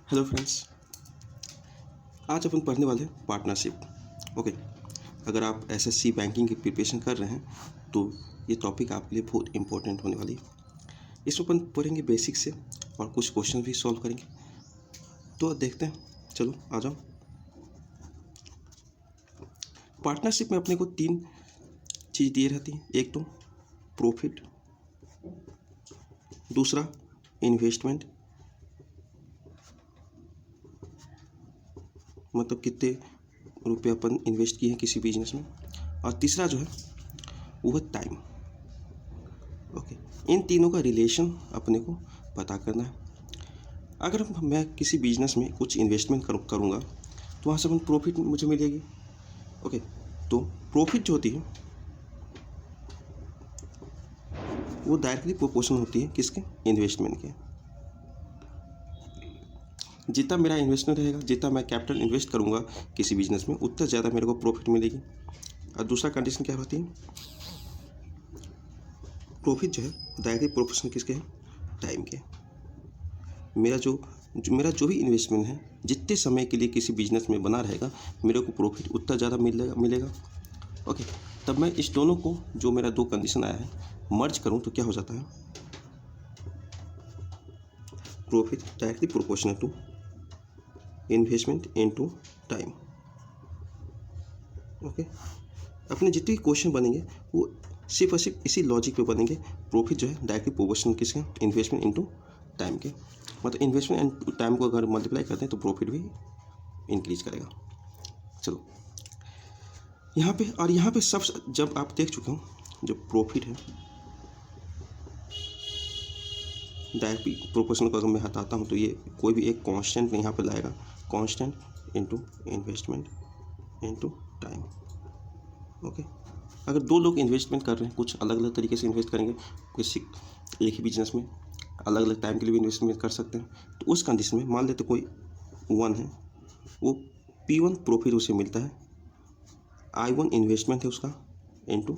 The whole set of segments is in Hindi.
Hello friends. आज अपन पढ़ने वाले हैं पार्टनरशिप। ओके, अगर आप एसएससी बैंकिंग की प्रिपरेशन कर रहे हैं तो ये टॉपिक आपके लिए बहुत इंपॉर्टेंट होने वाली है। इसमें अपन पढ़ेंगे बेसिक से और कुछ क्वेश्चन भी सॉल्व करेंगे। तो देखते हैं, चलो आ जाओ। पार्टनरशिप में अपने को तीन चीज़ दी रहती है। एक तो प्रॉफिट, दूसरा इन्वेस्टमेंट, मतलब कितने रुपये अपन इन्वेस्ट किए हैं किसी बिजनेस में, और तीसरा जो है वो है टाइम। ओके, इन तीनों का रिलेशन अपने को पता करना है। अगर मैं किसी बिजनेस में कुछ इन्वेस्टमेंट करूँगा तो वहाँ से अपन प्रॉफिट मुझे मिलेगी। ओके, तो प्रॉफिट जो होती है वो डायरेक्टली प्रोपोर्शनल होती है किसके, इन्वेस्टमेंट के। जितना मेरा इन्वेस्टमेंट रहेगा, जितना मैं कैपिटल इन्वेस्ट करूँगा किसी बिजनेस में, उतना ज़्यादा मेरे को प्रॉफिट मिलेगी। और दूसरा कंडीशन क्या होती है, प्रॉफिट जो है डायरेक्टली प्रोपोर्शनल किसके है, टाइम के। मेरा जो भी इन्वेस्टमेंट है, जितने समय के लिए किसी बिजनेस में बना रहेगा, मेरे को प्रॉफिट उतना ज़्यादा मिलेगा। ओके, तब मैं इस दोनों को, जो मेरा दो कंडीशन आया है, मर्ज करूँ तो क्या हो जाता है, profit directly proportional to investment into time. Okay, अपने जितने भी क्वेश्चन बनेंगे वो सिर्फ और सिर्फ इसी लॉजिक पे बनेंगे। प्रॉफिट जो है डायरेक्टली प्रोपोर्शनल किसके, इन्वेस्टमेंट इनटू टाइम के। मतलब इन्वेस्टमेंट एंड टाइम को अगर मल्टीप्लाई करते हैं तो प्रॉफिट भी इंक्रीज करेगा। चलो यहाँ पे सब, जब आप देख चुके हो, जो प्रॉफिट है डायरेक्टली प्रोपोर्शनल को अगर मैं हटाता हूँ तो ये कोई भी एक कांस्टेंट यहाँ पे लाएगा, constant into investment into time. Okay, अगर दो लोग इन्वेस्टमेंट कर रहे हैं, कुछ अलग अलग तरीके से इन्वेस्ट करेंगे, किसी एक ही बिजनेस में अलग अलग टाइम के लिए भी इन्वेस्टमेंट कर सकते हैं, तो उस कंडीशन में मान लेते कोई 1 है, वो P1 प्रॉफिट उसे मिलता है, I1 इन्वेस्टमेंट है उसका, इनटू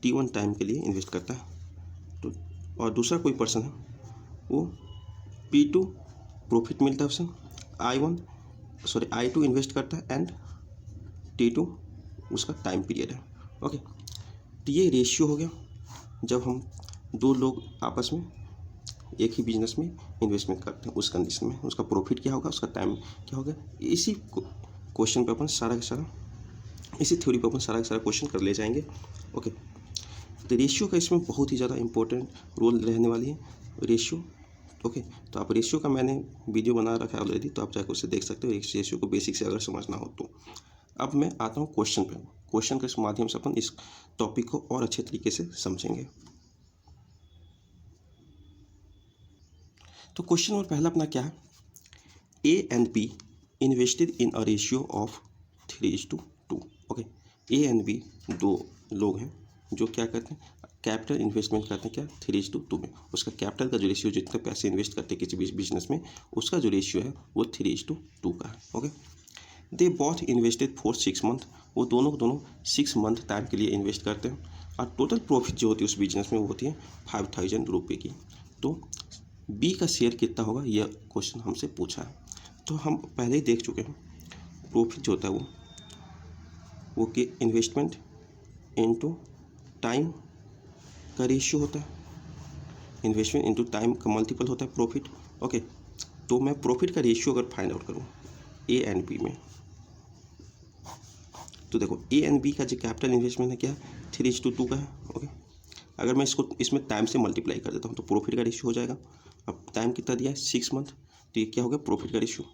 T1 टाइम के लिए इन्वेस्ट करता है। तो और दूसरा कोई पर्सन है, वो P2 प्रॉफिट मिलता है उसे, I2 इन्वेस्ट करता है, एंड T2 उसका टाइम पीरियड है। ओके, तो ये रेशियो हो गया जब हम दो लोग आपस में एक ही बिजनेस में इन्वेस्टमेंट करते हैं। उस कंडीशन में उसका प्रॉफिट क्या होगा, उसका टाइम क्या होगा। इसी क्वेश्चन पे अपन सारा का सारा, इसी थ्योरी पे अपन सारा का सारा क्वेश्चन कर ले जाएंगे। ओके, तो रेशियो का इसमें बहुत ही ज़्यादा इंपॉर्टेंट रोल रहने वाली है, रेशियो। ओके, तो आप रेशियो का मैंने वीडियो बना रखा है ऑलरेडी, तो आप जाकर उसे देख सकते हो, रेशियो को बेसिक से अगर समझना हो तो। अब मैं आता हूँ क्वेश्चन पे। क्वेश्चन के माध्यम से अपन इस टॉपिक को और अच्छे तरीके से समझेंगे। तो क्वेश्चन नंबर पहला अपना क्या है, A and B invested in a ratio of 3:2। Okay, A and B दो लोग हैं जो क्या करते हैं, कैपिटल इन्वेस्टमेंट करते हैं क्या, 3:2 में। उसका कैपिटल का जो रेशियो, जितने पैसे इन्वेस्ट करते हैं किसी बिजनेस में, उसका जो रेशियो है वो 3:2 का है। Okay, they both invested for 6 month, वो दोनों 6 मंथ टाइम के लिए इन्वेस्ट करते हैं, और टोटल प्रॉफिट जो होती है उस बिजनेस में वो होती है 5,000 रुपये की। तो बी का शेयर कितना होगा, यह क्वेश्चन हमसे पूछा है। तो हम पहले ही देख चुके हैं, प्रॉफिट जो होता है वो कि इन्वेस्टमेंट इनटू टाइम का रेशियो होता है, इन्वेस्टमेंट इनटू टाइम का मल्टीपल होता है प्रॉफिट। ओके, तो मैं प्रॉफिट का रेशियो अगर फाइंड आउट करूँ ए एंड बी में, तो देखो ए एंड बी का जो कैपिटल इन्वेस्टमेंट है क्या, 3:2 का है। ओके, अगर मैं इसमें टाइम से मल्टीप्लाई कर देता हूँ तो प्रॉफिट का रेशियो हो जाएगा। अब टाइम कितना दिया है, 6 मंथ, तो ये क्या हो गया, प्रॉफिट का रेशियो।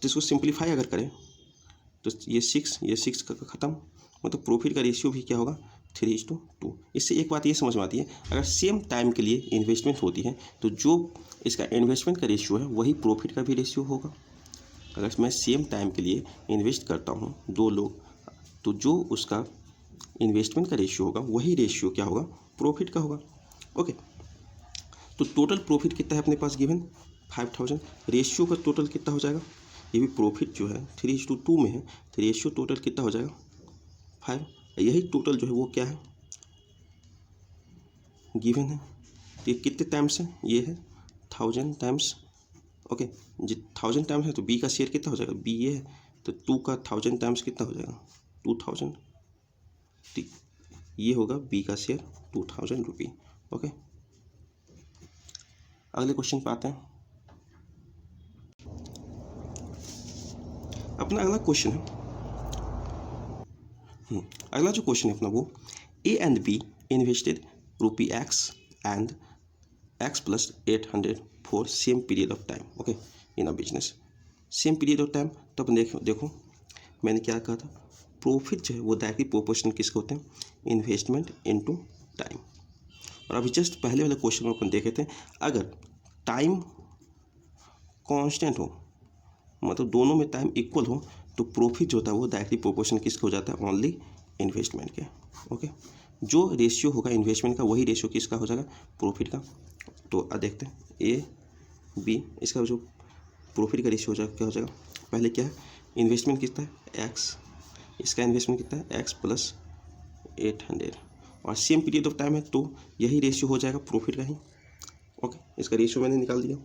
तो इसको सिंप्लीफाई अगर करें तो ये 6 का ख़त्म, मतलब प्रॉफिट का रेशियो भी क्या होगा, 3:2। इससे एक बात ये समझ में आती है, अगर सेम टाइम के लिए इन्वेस्टमेंट होती है तो जो इसका इन्वेस्टमेंट का रेशियो है वही प्रॉफिट का भी रेशियो होगा। अगर मैं सेम टाइम के लिए इन्वेस्ट करता हूँ दो लोग, तो जो उसका इन्वेस्टमेंट का रेशियो होगा वही रेशियो क्या होगा, प्रॉफिट का होगा। ओके, तो टोटल प्रॉफिट कितना है अपने पास गिवन, 5,000। रेशियो का टोटल कितना हो जाएगा, ये भी प्रॉफिट जो है 3:2 में है, तो रेशियो टोटल कितना हो जाएगा, 5। यही टोटल जो है वो क्या है, गिवन है। तो ये कितने टाइम्स है, ये है 1000 टाइम्स ओके, जी 1000 टाइम्स है तो बी का शेयर कितना हो जाएगा, बी ये है तो 2 का 1000 टाइम्स कितना हो जाएगा, 2000, ठीक, ये होगा बी का शेयर 2000 रुपये। ओके, अगले क्वेश्चन पे आते हैं। अपना अगला क्वेश्चन है, अगला जो क्वेश्चन है अपना वो, ए and B invested ₹X and X plus 800 for same period of time, okay, in a business. Same period of time, तो अपन देखो मैंने क्या कहा था, प्रॉफिट जो है वो डायरेक्टली प्रोपोर्शनल किसके होते हैं, इन्वेस्टमेंट इनटू टाइम। और अभी जस्ट पहले वाले क्वेश्चन में अपन देखे थे, अगर टाइम कांस्टेंट हो, मतलब दोनों में टाइम इक्वल हो, तो प्रॉफिट जो होता है वो डायरेक्टली प्रोपोर्शनल किसके हो जाता है, ओनली इन्वेस्टमेंट के। ओके, जो रेशियो होगा इन्वेस्टमेंट का वही रेशियो किसका हो जाएगा, प्रॉफिट का। तो अब देखते हैं ए बी, इसका जो प्रॉफिट का रेशियो हो जाएगा क्या हो जाएगा, पहले क्या है, इन्वेस्टमेंट कितना है एक्स, इसका इन्वेस्टमेंट कितना है एक्स प्लस 800, और सेम पीरियड ऑफ टाइम है तो यही रेशियो हो जाएगा प्रॉफिट का ही। ओके, इसका रेशियो मैंने निकाल दिया।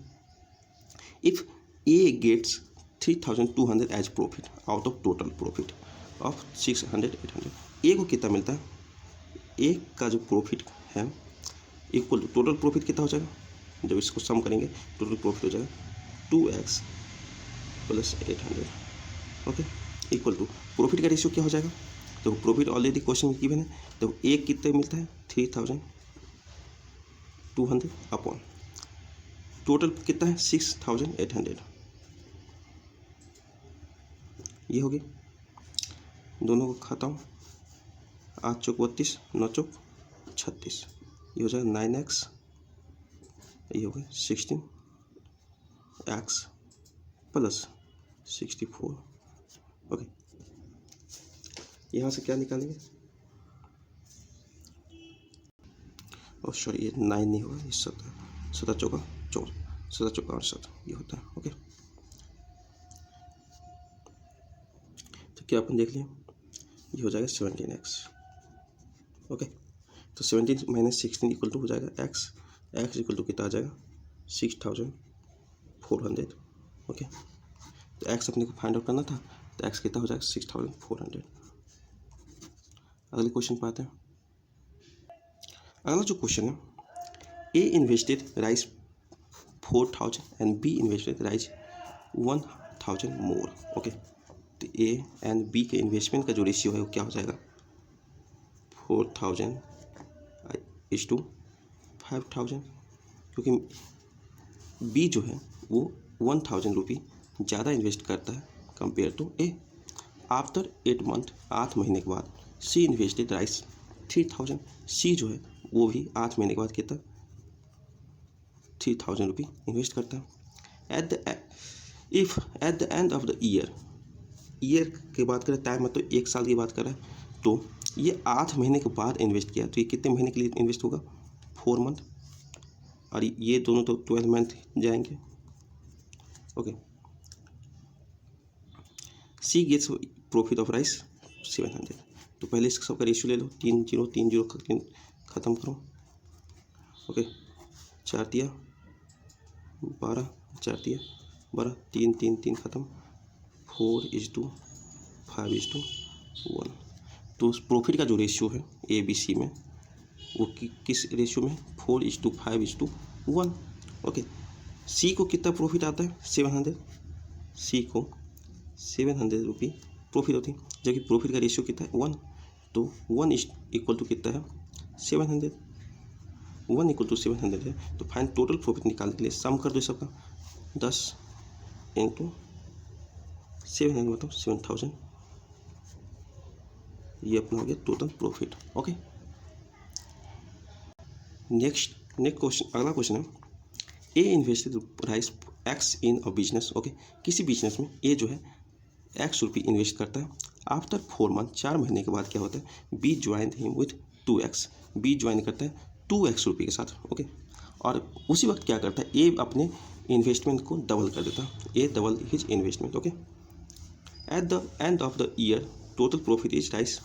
If A gets 3200 as profit out of total profit of 600 800, A को कितना मिलता है, ए का जो प्रॉफिट है इक्वल टू टोटल प्रॉफिट कितना हो जाएगा, जब इसको सम करेंगे टोटल प्रॉफिट हो जाएगा 2x plus 800, okay, equal to profit का रेशियो क्या हो जाएगा, तो प्रॉफिट ऑलरेडी क्वेश्चन में गिवन है, तो ए कितने मिलता है 3200 अपॉन टोटल कितना है 6800, ये हो गई, दोनों को खाता हूँ, 8 चौक 32, 9 चौक 36, ये हो जाएगा 9x, ये हो गया 16x प्लस 64। ओके, यहाँ से क्या निकालेंगे, और सॉरी ये 9 नहीं होगा, ये 17 चौका 68, ये होता है। ओके, तो क्या अपन देख लिया, ये हो जाएगा 17x। ओके, तो 17 माइनस 16 इक्वल टू हो जाएगा x, x इक्वल टू कितना आ जाएगा 6400। ओके, तो x अपने को फाइंड आउट करना था, तो x कितना हो जाएगा 6400। अगले क्वेश्चन पे आते हैं। अगला जो क्वेश्चन है, A invested rice 4000 and B invested rice 1000 more. Okay, तो ए एंड बी के इन्वेस्टमेंट का जो रेशियो है वो क्या हो जाएगा, 4000 इज टू 5000, क्योंकि बी जो है वो 1000 रुपये ज़्यादा इन्वेस्ट करता है compare to A. After 8 month, 8 महीने के बाद सी इन्वेस्टेड राइस 3000, सी जो है वो भी 8 महीने के बाद कितना 3000 रुपये इन्वेस्ट करता है। Eight the end of the year की बात करें, टाइम मतलब 1 साल की बात करें, तो ये 8 महीने के बाद इन्वेस्ट किया, तो ये कितने महीने के लिए इन्वेस्ट होगा 4 मंथ, और ये दोनों तो 12 मंथ जाएंगे। Okay, C gets profit of rice 700, तो पहले इस सबका रेशियो ले लो, 3 0 3 0 ख़त्म करो। ओके, 4 दिया 12, 4 दिया 12, 3 3 3 ख़त्म, 4:5:1। तो प्रॉफिट का जो रेशियो है ए बी सी में वो किस रेशियो में, 4:5:1। ओके, सी को कितना प्रॉफिट आता है 700, सी को 700 रुपये प्रॉफिट होती है, जबकि प्रॉफिट का रेशियो कितना है 1, तो 1 इक्वल टू कितना है 700, 1 इक्वल टू 700 है। तो फाइन टोटल प्रॉफिट निकालने के लिए सम कर दो सबका, 10 इंटू 700 मतलब 7000, ये अपना हो गया total profit. Okay, next question, अगला क्वेश्चन है, A invested rice X in a business. Okay, किसी बिजनेस में ए जो है x रुपये इन्वेस्ट करता है। आफ्टर 4 मंथ, 4 महीने के बाद क्या होता है, B join him with 2x, B join करता है 2x रुपये के साथ। ओके, और उसी वक्त क्या करता है, ए अपने इन्वेस्टमेंट को डबल कर देता है, A double his investment. Okay, at the end of the year total profit is rice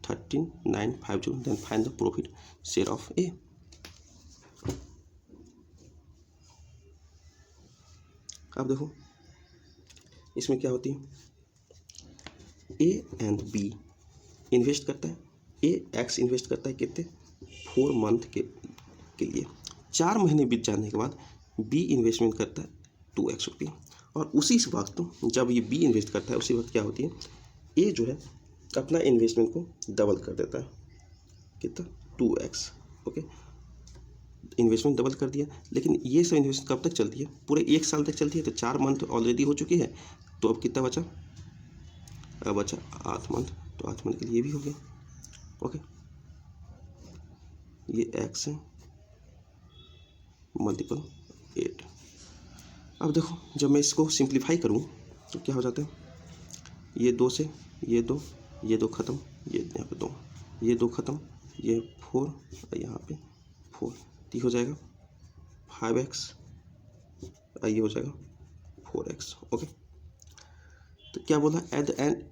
13950, then find the profit share of A. अब देखो इसमें क्या होती है, ए एंड बी इन्वेस्ट करता है, ए एक्स इन्वेस्ट करता है कितने 4 मंथ के लिए। 4 महीने बीत जाने के बाद बी इन्वेस्टमेंट करता है 2x रुपये, और उसी वक्त जब ये बी इन्वेस्ट करता है उसी वक्त क्या होती है, ए जो है अपना इन्वेस्टमेंट को डबल कर देता है, कितना 2x। ओके, इन्वेस्टमेंट डबल कर दिया, लेकिन ये सब इन्वेस्टमेंट कब तक चलती है, पूरे 1 साल तक चलती है। तो 4 मंथ ऑलरेडी हो चुकी है, तो अब कितना बचा, अब बचा 8 मंथ, तो 8 मंथ के लिए भी हो गया। ओके, ये x है मल्टीपल 8। अब देखो जब मैं इसको सिंप्लीफाई करूँ तो क्या हो जाता है, ये 2 से ये 2, ये 2 ख़त्म, ये यहाँ पे 2, ये 2 ख़त्म, ये 4 और यहाँ पे 4, तो हो जाएगा 5x और ये हो जाएगा 4x। ओके, तो क्या बोला, एट द एंड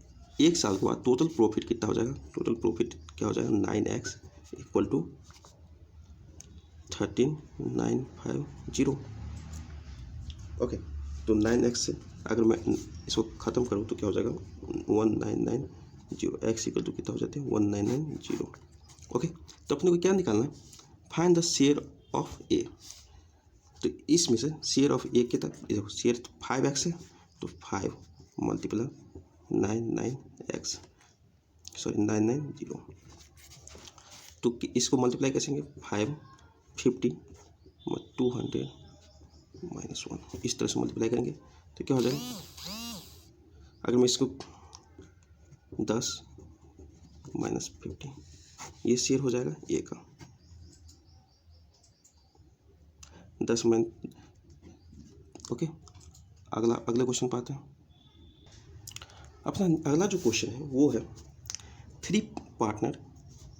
1 साल के बाद टोटल प्रॉफिट कितना हो जाएगा, टोटल प्रॉफिट क्या हो जाएगा 9x इक्वल टू 13950। ओके, तो 9x से अगर मैं इसको ख़त्म करूँ तो क्या हो जाएगा 1990, x इक्वल टू कितना हो जाते हैं 1990। ओके, तो अपने को क्या निकालना है, फाइंड द शेयर ऑफ ए। तो इसमें से शेयर ऑफ ए कितना, देखो शेयर 5x है, तो 5 मल्टीप्लाई 99x, सॉरी 990, तो इसको मल्टीप्लाई करेंगे 550 200 -1, इस तरह से मल्टीप्लाई करेंगे तो क्या हो जाएगा, अगर मैं इसको 10 -50, ये शेयर हो जाएगा ए का 10 में। ओके, अगले क्वेश्चन पे आते हैं। अपना अगला जो क्वेश्चन है वो है 3 partner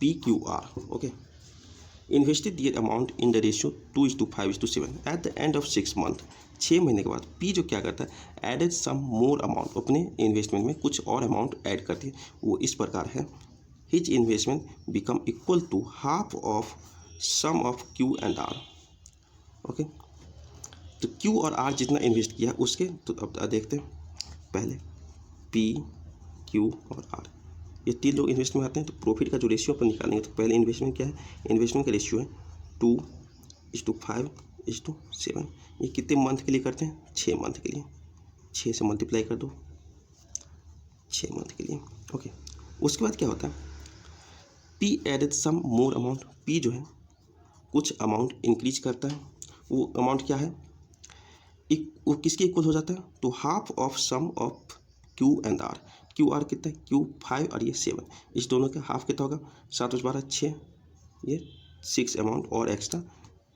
PQR। Okay, invested their amount in the ratio 2:5:7 at the end of 6 month. 6 महीने के बाद पी जो क्या करता है, एडेड सम मोर अमाउंट, अपने इन्वेस्टमेंट में कुछ और अमाउंट ऐड करती है। वो इस प्रकार है, his investment become equal to half of sum of Q and R। Okay, तो Q और R जितना इन्वेस्ट किया उसके, तो अब देखते हैं पहले P Q और R, ये 3 लोग इन्वेस्टमेंट में आते हैं। तो प्रॉफिट का जो रेशियो अपन निकालेंगे, तो पहले इन्वेस्टमेंट क्या है, इन्वेस्टमेंट का रेशियो है 2:5:7। ये कितने मंथ के लिए करते हैं, 6 मंथ के लिए, 6 से मल्टीप्लाई कर दो 6 मंथ के लिए। ओके, उसके बाद क्या होता है, P added some more amount, P जो है कुछ अमाउंट इंक्रीज करता है। वो अमाउंट क्या है, वो किसके इक्वल हो जाता है, तो half of sum of Q and R। Q R कितना है, Q 5 और ये 7, इस दोनों का हाफ कितना होगा, 7 + 12 6, ये 6 अमाउंट और एक्स्ट्रा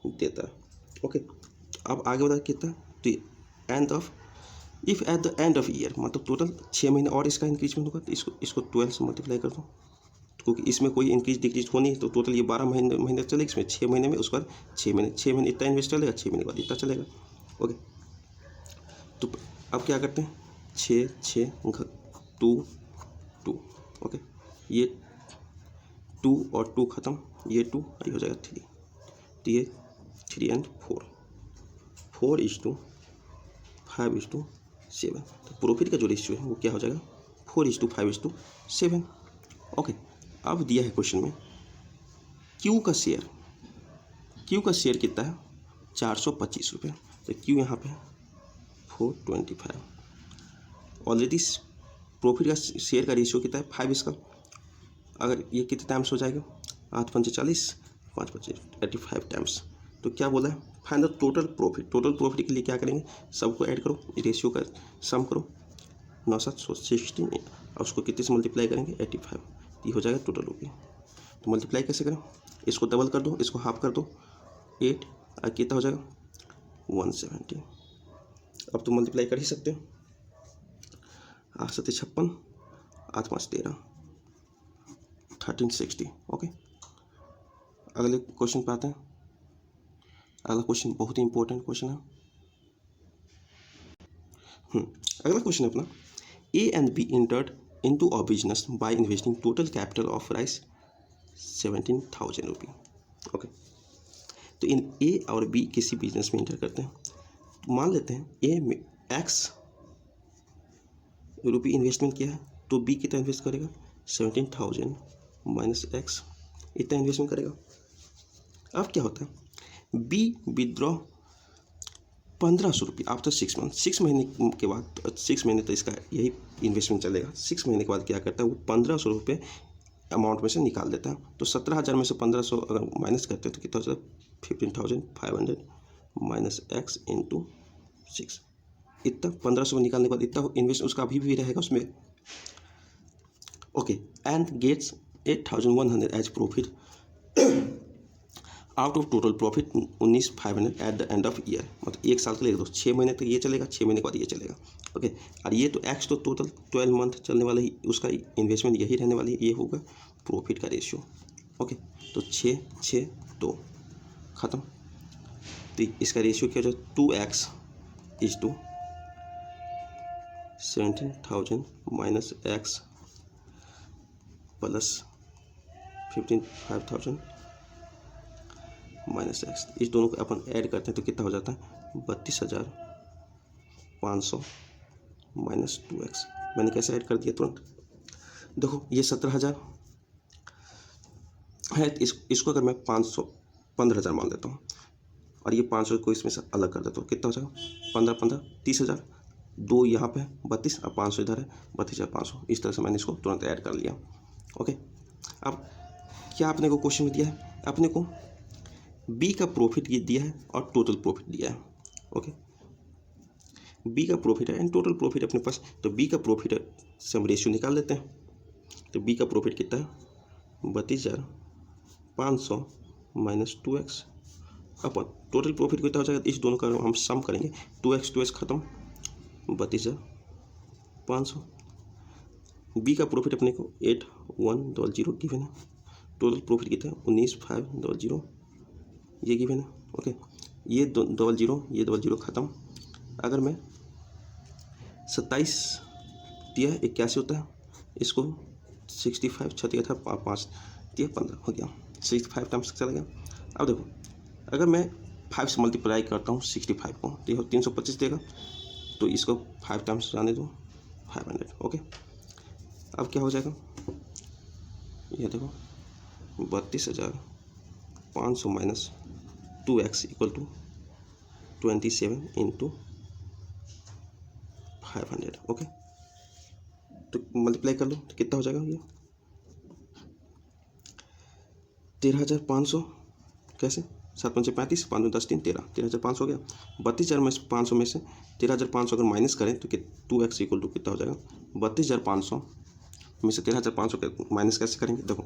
देता है। ओके, अब आगे बता कितना, तो end of, if at the end of year, मतलब टोटल 6 महीने और इसका इंक्रीजमेंट होगा, तो इसको 12 से मल्टीप्लाई कर दो, क्योंकि इसमें कोई इंक्रीज डिक्रीज होनी है, तो टोटल ये 12 महीने चलेगा, इसमें 6 महीने में, उसके बाद 6 महीने इतना इन्वेस्ट चलेगा, 6 महीने के बाद इतना चलेगा। ओके, तो अब क्या करते हैं, 6 6 2 2। ओके, ये 2 और 2 ख़त्म, ये 2 ये हो जाएगा 3, तो ये 3 and 4:5:7। तो प्रॉफिट का जो रेशियो है वो क्या हो जाएगा 4:5:7। ओके, अब दिया है क्वेश्चन में Q का शेयर कितना है 425 रुपये, तो Q यहाँ पे 425। ऑलरेडी प्रॉफिट का शेयर का रेशियो कितना है 5 इसका, अगर ये कितने टाइम्स हो जाएगा 8 पंचे 40, 5 पंचे 85 टाइम्स। तो क्या बोला है, find the total profit. Total profit के लिए क्या करेंगे, सबको ऐड करो, रेशियो का सम करो, 9 7 16 और उसको कितने से मल्टीप्लाई करेंगे 85, ये हो जाएगा टोटल रुपये। तो मल्टीप्लाई कैसे करें, इसको डबल कर दो, इसको हाफ कर दो, 8 और कितना हो जाएगा 170। अब तो मल्टीप्लाई कर ही सकते हो, 8 7 56, 8 5 13, 1360। ओके, अगले क्वेश्चन पे आते हैं। अगला क्वेश्चन बहुत ही इंपॉर्टेंट क्वेश्चन है। अगला क्वेश्चन है अपना, A and B entered into a business by investing total capital of rupees 17,000 रुपये। ओके, तो इन A और B किसी बिजनेस में इंटर करते हैं। तो मान लेते हैं A में एक्स रुपये इन्वेस्टमेंट किया है, तो बी कितना इन्वेस्ट करेगा, 17,000 माइनस एक्स, इतना इन्वेस्टमेंट करेगा। अब क्या होता है, बी विदड्रॉ 1,500 रुपये आफ्टर 6 मंथ, 6 महीने के बाद, 6 महीने तो इसका यही इन्वेस्टमेंट चलेगा। 6 महीने के बाद क्या करता है, वो 1,500 रुपये अमाउंट में से निकाल देता है। तो 17,000 में से 1,500 अगर माइनस करते हैं तो कितना हो जाता है, 15,500 माइनस एक्स इंटू 6, इतना 1,500 में निकालने के बाद इतना इन्वेस्ट उसका अभी भी रहेगा उसमें। Okay, and gets 8,100 as profit out of total profit 19,500 at the end of year. मतलब 1 साल के लिए 6 महीने तक ये चलेगा, 6 महीने के बाद ये चलेगा। ओके, और ये तो एक्स तो टोटल 12 मंथ चलने वाला ही उसका इन्वेस्टमेंट यही रहने वाली है, ये होगा प्रॉफिट का रेशियो। ओके, तो 6, 6, 2 ख़त्म। तो इसका रेशियो क्या हो जाए, 2x is to 17,000 minus X plus 15,500 minus X. इस दोनों को अपन ऐड करते हैं तो कितना हो जाता है, 32,500 माइनस 2x। मैंने कैसे ऐड कर दिया तुरंत, देखो ये 17,000 है, इसको अगर मैं 15,000 मान लेता हूँ और ये 500 को इसमें से अलग कर देता हूँ, कितना हो जाएगा, 15, 15, 30,000, 2 यहाँ पे 32 और 500 इधर है, 32,500। इस तरह से मैंने इसको तुरंत ऐड कर लिया। ओके, अब क्या अपने को क्वेश्चन में दिया है, अपने को बी का प्रॉफिट ये दिया है और टोटल प्रॉफिट दिया है। ओके, बी का प्रॉफिट है एंड टोटल प्रॉफिट अपने पास, तो बी का प्रॉफिट से हम रेशियो निकाल लेते हैं। तो बी का प्रॉफिट कितना है, 32,500 माइनस 2x अपन टोटल प्रॉफिट कितना हो जाएगा, इस दोनों का हम सम करेंगे, 2x 2x खत्म, 32,500। बी का प्रॉफिट अपने को 8,100 गिवन है, टोटल प्रॉफिट कितना है 19,500 ये गिवन है। ओके, ये 00 ये 00 ख़त्म। अगर मैं 27 दिया 81 होता है, इसको 65 छतिया था 5 दिया 15 हो गया, 65 टाइम्स चला गया। अब देखो अगर मैं 5 से मल्टीप्लाई करता हूँ 65 को तो ये 325 देगा, तो इसको 5 टाइम्स जाने दो 500। ओके, अब क्या हो जाएगा, ये देखो 32,500 minus 2x equal to 27 into 500। Okay, तो मल्टीप्लाई कर लो तो कितना हो जाएगा, ये 13,500 कैसे, 7 5 35, 5 10 3 13, 13,500 हो गया। 32,500 में से 13,500 अगर माइनस करें तो 2x इक्वल टू कितना हो जाएगा, 32,500 में से 13,500 माइनस कैसे करेंगे, देखो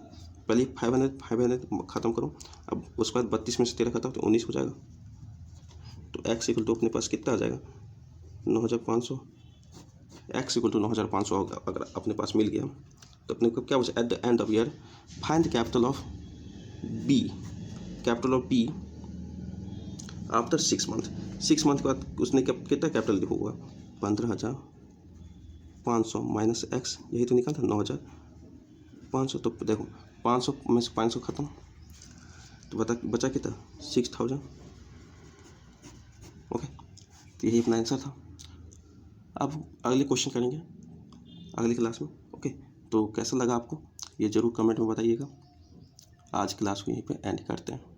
पहले 500 ख़त्म करो, अब उसके बाद 32 में से 13 खत्म तो 19 हो जाएगा। तो x इक्वल टू अपने पास कितना आ जाएगा, 9,500। x इक्वल टू 9,500 होगा अगर अपने पास मिल गया तो अपने को क्या हो जाए, at the end of year find the capital of B, capital of B after 6 month. 6 month के बाद उसने कितना कैपिटल होगा, 15,500 माइनस एक्स, यही तो निकाल था 9,500। तो देखो 500 में से 500 ख़त्म, तो बचा कितना 6,000। ओके, तो यही अपना आंसर था। अब अगले क्वेश्चन करेंगे अगली क्लास में। ओके, तो कैसा लगा आपको ये ज़रूर कमेंट में बताइएगा। आज क्लास को यहीं पे एंड करते हैं।